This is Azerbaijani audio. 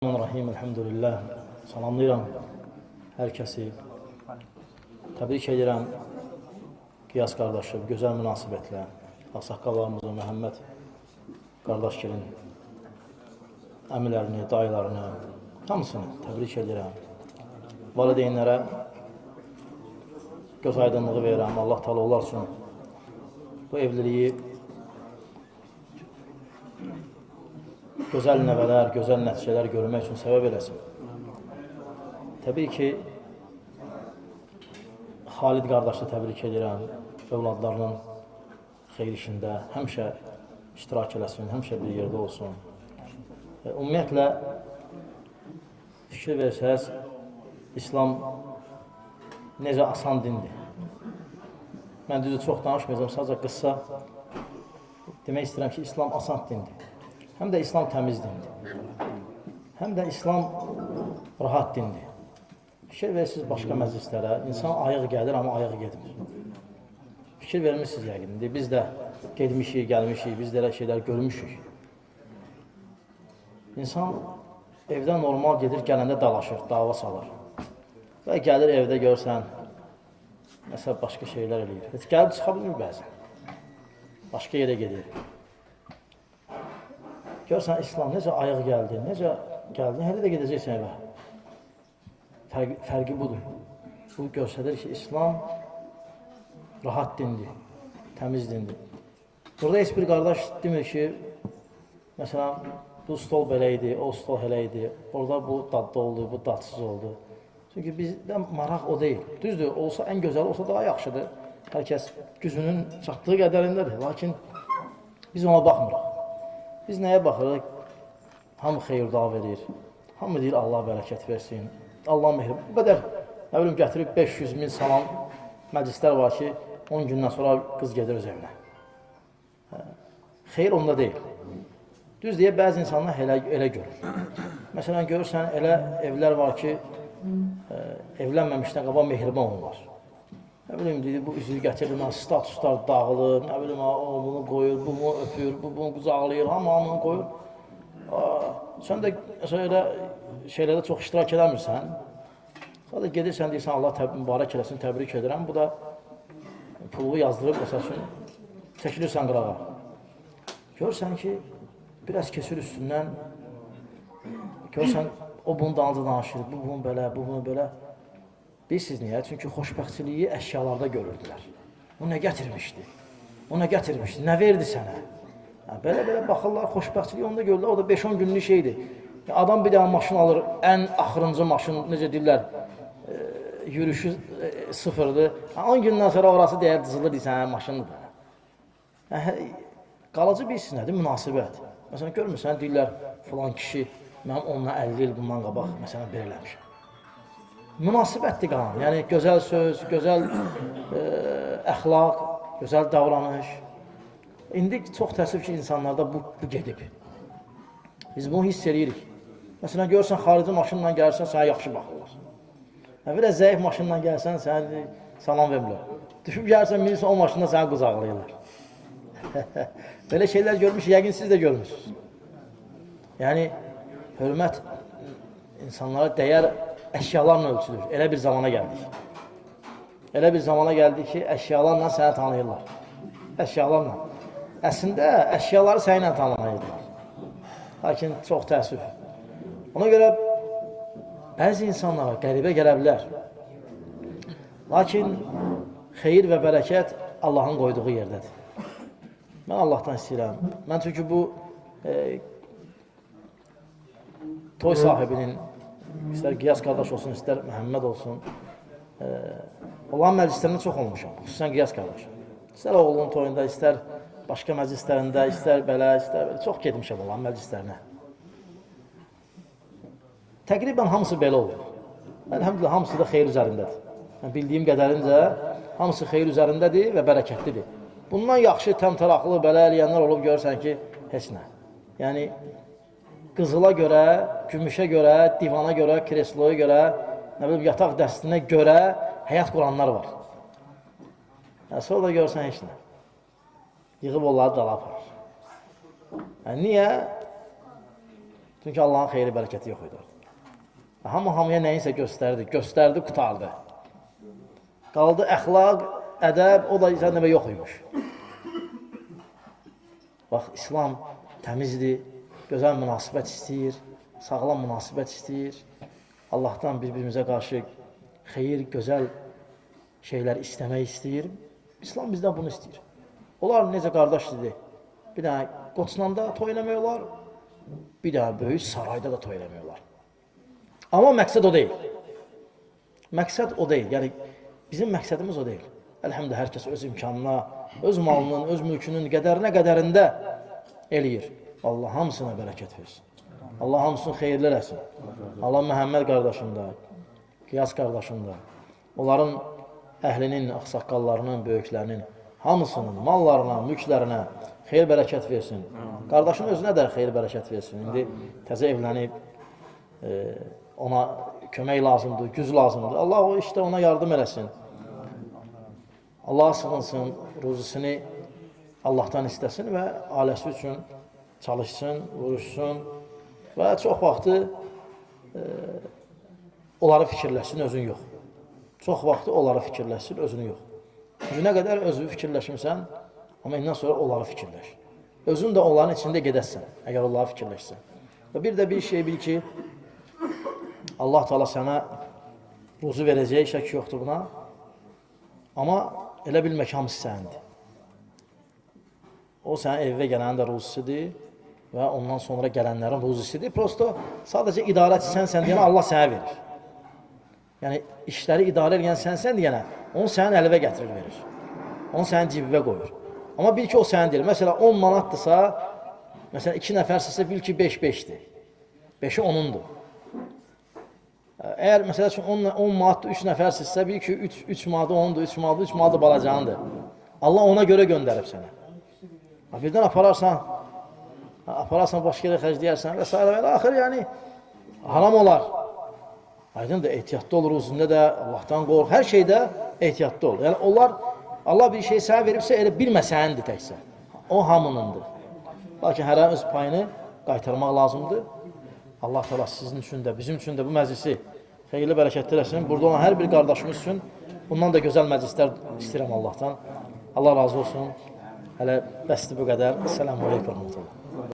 Bismillahirrahmanirrahim, elhamdülillah. Salamlayıram hər kəsi. Təbrik edirəm Qiyas qardaşı, gözəl münasibətlə. Ağsaqqallarımızı, Məhəmməd qardaşgilin əmilərini, dayılarını, hamısını təbrik edirəm. Valideynlərə göz aydınlığı verirəm. Allah Teala onlar üçün bu evliliyi gözəl nəvələr, gözəl nəticələr görmək üçün səbəb eləsin. Təbii ki, Xalid qardaşı təbrik edirəm. Övladlarının xeyir işində həmişə iştirak eləsin, həmişə bir yerdə olsun. Ümumiyyətlə, fikir versəz, İslam necə asan dindir. Mən düzü çox danışmayacağım, sadəcə qısa demək istəyirəm ki, İslam asan dindir. Həm də İslam təmiz dindir. Həm də İslam rahat dindir. Fikir verirsiniz başqa məclislərə, insan ayıq gəlir, amma ayıq getmir. Fikir vermişsiniz yəqin. Biz də getmişik, gəlmişik, biz də elə şeylər görmüşük. İnsan evdə normal gedir, gələndə dalaşır, dava salır. Və gəlir evdə görsən, məsələn, başqa şeylər eləyir. Heç gəlib çıxa bilmir bəzən. Başqa yerə gedir. Görsən, İslam necə ayıq gəldi, hələ də gedəcəksən evə. Fərqi budur. Bu göstərir ki, İslam rahat dindir, təmiz dindir. Burada heç bir qardaş demir ki, məsələn, bu stol belə idi, o stol elə idi, orada bu dadlı oldu, bu dadsız oldu. Çünki bizdə maraq o deyil. Düzdür, olsa ən gözəl, olsa daha yaxşıdır. Hər kəs gücünün çatdığı qədərindədir, lakin biz ona baxmırıq. Biz nəyə baxırıq? Hamı xeyir-dua verir. Hamı deyir, Allah bərəkət versin. Allah mehri. Bu qədər, nə bilim, gətirib 500.000 salam məclislər var ki, 10 gündən sonra qız gedir öz evinə. Xeyir onda deyil. Düz deyə, bəzi insanlar elə görür. Məsələn, görürsən, elə evlər var ki, evlənməmişdən qabaq mehriban olurlar. Nə bilim, deyir, bu üzrü gətirir, statuslar dağılır, nə bilim, o bunu qoyur, bu bunu öpür, bu bunu qucaqlayır, hamını qoyur. Sən də elə şeylərdə çox iştirak edəmirsən. Sadəcə gedirsən, deyirsən, Allah mübarək eləsin, təbrik edirəm. Bu da pulu yazdırıb, məsəl üçün, çəkilirsən qırağa. Görürsən ki, biraz kesir üstündən, görürsən, o bunu da ancaq danışır, bu bunu belə, bu bunu belə. Bilirsiniz niyə? Çünki xoşbəxtçiliyi əşyalarda görürdülər. O nə gətirmişdi? O nə gətirmişdi? Nə verdi sənə? Belə-belə baxırlar, xoşbəxtçiliyi onda görürlər. O da 5-10 günlük şeydir. Adam bir dənə maşın alır, ən axırıncı maşın, necə deyirlər, yürüyüşü sıfırdır. 10 gündən sonra orası deyər, dızılır, deyirsən, maşındır. Qalıcı bilirsiniz nədir? Münasibət. Məsələn, görmürsən, deyirlər, filan kişi, mənim onunla 50 il bundan qabaq, məsələn, belə eləmişəm. Münasibətdir qalan, yəni gözəl söz, gözəl əxlaq, gözəl davranış. İndi çox təəssüf ki, insanlarda bu gedib. Biz bunu hiss edirik. Məsələn, görürsən, xarici maşınla gəlirsən, sənə yaxşı baxırlar. Biraz zəif maşınla gəlsən, sənə salam vermirlər. Düşüb gəlirsən, bilirsən, o maşında səni qucaqlayırlar. Belə şeylər görmüş, yəqin siz də görmüşsünüz. Yəni, hörmət insanlara dəyər əşyalarla ölçülür. Elə bir zamana gəldik. Elə bir zamana gəldik ki, əşyalarla səni tanıyırlar. Əşyalarla. Əslində, əşyaları sənlə tanıyırlar. Lakin çox təəssüf. Ona görə bəzi insanlara qəribə gələ bilər. Lakin xeyir və bərəkət Allahın qoyduğu yerdədir. Mən Allahdan istəyirəm. Mən çünki bu toy sahibinin İstər Qiyas qardaş olsun, istər Məhəmməd olsun. Olan məclislərində çox olmuşam, xüsusən Qiyas qardaş. İstər oğlunun toyunda, istər başqa məclislərində, istər belə, çox getmişəm olan məclislərinə. Təqribən hamısı belə olur. Əlhəmdülillah, hamısı da xeyir üzərindədir. Bildiyim qədərincə, hamısı xeyir üzərindədir və bərəkətlidir. Bundan yaxşı, təmtəraqlı, belə eləyənlər olub görürsən ki, heç nə. Yəni, qızıla görə, gümüşə görə, divana görə, kresloya görə, yataq dəstinə görə həyat quranlar var. Sonra da görsən heç nə. Yığıb onları dala aparır. Niyə? Çünki Allahın xeyri, bərəkəti yox idi. Hamıya nəyinsə göstərdi, qutardı. Qaldı əxlaq, ədəb, o da zənnəbə yox imiş. Bax, İslam təmizdir, gözəl münasibət istəyir, sağlam münasibət istəyir. Allahdan bir-birimizə qarşı xeyir, gözəl şeylər istəmək istəyir. İslam bizdən bunu istəyir. Onlar necə qardaşdır? Bir dənə Qoçlanda toy eləmək olar, bir dənə böyük sarayda da toy eləmək olar. Amma məqsəd o deyil. Məqsəd o deyil. Yəni, bizim məqsədimiz o deyil. Əlhəmdə hər kəs öz imkanına, öz malının, öz mülkünün qədərində eləyir. Allah hamısına bərəkət versin. Allah hamısını xeyirli eləsin. Allah Məhəmməd qardaşında, Qiyas qardaşında, onların əhlinin, axsaqqallarının, böyüklərinin hamısının mallarına, mülklərinə xeyir bərəkət versin. Qardaşın özünə də xeyir bərəkət versin. İndi təzə evlənib, ona kömək lazımdır, güc lazımdır. Allah o işdə ona yardım eləsin. Allah sığınsın, ruzusunu Allahdan istəsin və ailəsi üçün çalışsın, vuruşsun və çox vaxtı onları fikirləşsin, özün yox. Çox vaxtı onları fikirləşsin, özünü yox. Günə qədər özünü fikirləşmirsən, amma indən sonra onları fikirləş. Özün də onların içində gedəsən, əgər onları fikirləşsən. Və bir də bir şey bil ki, Allah Teala sənə ruzu verəcək, şək yoxdur buna. Amma elə bil məkamız səndir. O sənin evə gələnin də ruzusudur və ondan sonra gələnlərin ruzusudur. Prosto sadəcə idarəçi sənsən deyənə Allah sənə verir. Yəni, işləri idarə edən sənsən deyənə, onu sənin əlivə gətirir, verir. Onu sənin cibivə qoyur. Amma bil ki, o sənin deyil. Məsələn, 10 manatdırsa, məsələn, 2 nəfərsizsə, bil ki, 5-5-dir. 5-i onundur. Əgər, məsələn, 10 manatdır, 3 nəfərsizsə, bil ki, 3 manatı onundur, 3 manatı balacandır. Allah ona görə göndərib sənə. Birdən apararsan, başqa yerə xərcləyərsən və s. və axır, yəni, haram olar. Aydın da ehtiyatlı olur, uzunda da Allahdan qorx, hər şeydə ehtiyatlı olur. Yəni, onlar, Allah bir şey sənə veribsə, elə bilmə sənindir təksə. O hamınındır. Lakin hərə öz payını qaytarmaq lazımdır. Allah təala sizin üçün də, bizim üçün də bu məclisi xeyirli bərəkətli eləsin. Burada olan hər bir qardaşımız üçün bundan da gözəl məclislər istəyirəm Allahdan. Allah razı olsun. Hələ bəsdir bu qədər. Esselamu aleykum.